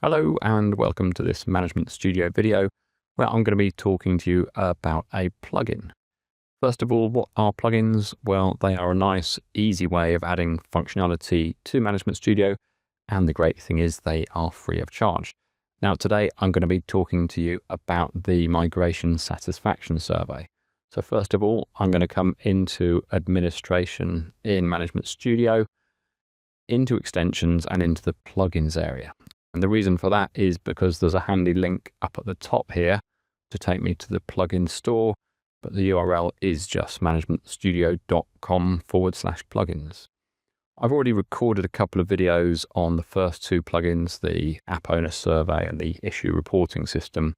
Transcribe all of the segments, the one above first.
Hello and welcome to this Management Studio video where I'm going to be talking to you about a plugin. First of all, what are plugins? Well, they are a nice, easy way of adding functionality to Management Studio, and the great thing is they are free of charge. Now today I'm going to be talking to you about the migration satisfaction survey. So first of all, I'm going to come into administration in Management Studio, into extensions and into the plugins area. And the reason for that is because there's a handy link up at the top here to take me to the plugin store, but the URL is just managementstudio.com/plugins. I've already recorded a couple of videos on the first two plugins, the app owner survey and the issue reporting system.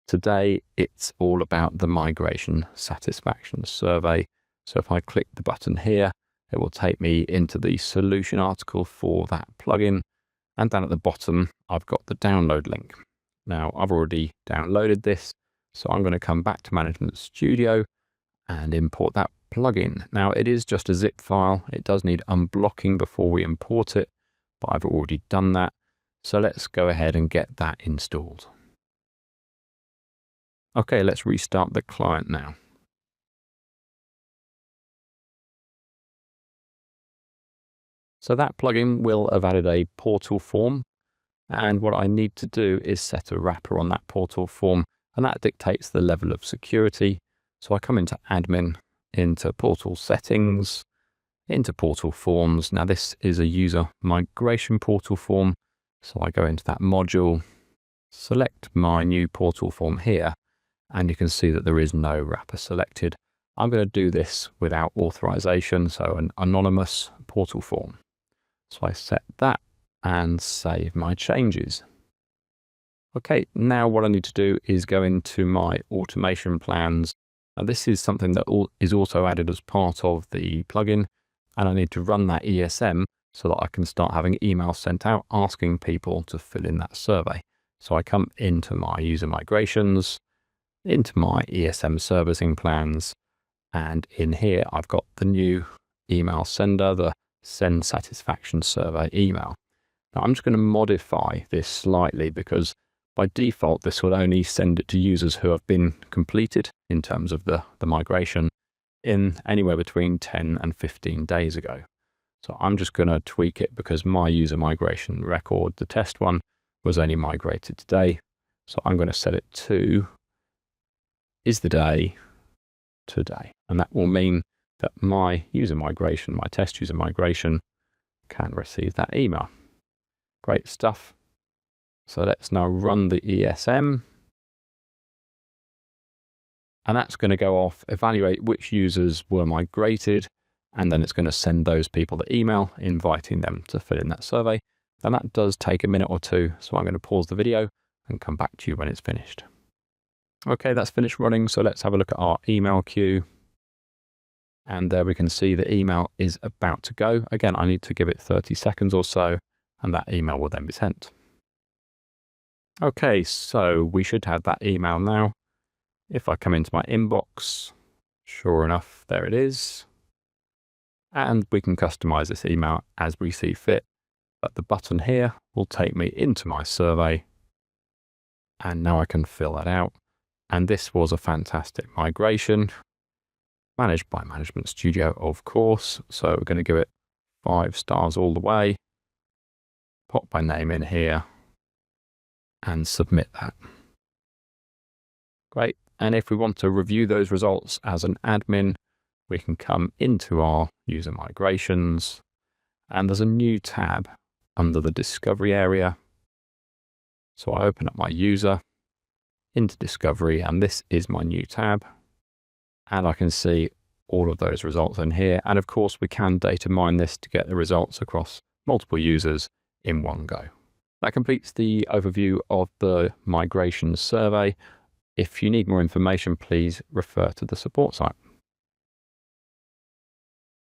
Today, it's all about the migration satisfaction survey. So if I click the button here, it will take me into the solution article for that plugin. And down at the bottom, I've got the download link. Now, I've already downloaded this, so I'm going to come back to Management Studio and import that plugin. Now, it is just a zip file. It does need unblocking before we import it, but I've already done that. So let's go ahead and get that installed. Okay, let's restart the client now. So that plugin will have added a portal form, and what I need to do is set a wrapper on that portal form, and that dictates the level of security. So I come into admin, into portal settings, into portal forms. Now this is a user migration portal form, so I go into that module, select my new portal form here, and you can see that there is no wrapper selected. I'm going to do this without authorization, so an anonymous portal form. So I set that and save my changes. Okay, now what I need to do is go into my automation plans. Now this is something that is also added as part of the plugin, and I need to run that ESM so that I can start having emails sent out asking people to fill in that survey. So I come into my user migrations, into my ESM servicing plans, and in here I've got the new email sender, the send satisfaction survey email. Now I'm just going to modify this slightly because by default this will only send it to users who have been completed in terms of the migration in anywhere between 10 and 15 days ago. So I'm just going to tweak it because my user migration record, the test one, was only migrated today. So I'm going to set it to is the day today, and that will mean that my user migration, my test user migration, can receive that email. Great stuff. So let's now run the ESM. And that's going to go off, evaluate which users were migrated, and then it's going to send those people the email inviting them to fill in that survey. And that does take a minute or two, so I'm going to pause the video and come back to you when it's finished. Okay, that's finished running, so let's have a look at our email queue. And there we can see the email is about to go. Again, I need to give it 30 seconds or so, and that email will then be sent. Okay, so we should have that email now. If I come into my inbox, sure enough, there it is. And we can customize this email as we see fit. But the button here will take me into my survey. And now I can fill that out. And this was a fantastic migration, managed by Management Studio, of course. So we're going to give it 5 stars all the way. Pop my name in here and submit that. Great. And if we want to review those results as an admin, we can come into our user migrations, and there's a new tab under the discovery area. So I open up my user into discovery, and this is my new tab. And I can see all of those results in here. And of course, we can data mine this to get the results across multiple users in one go. That completes the overview of the migration survey. If you need more information, please refer to the support site.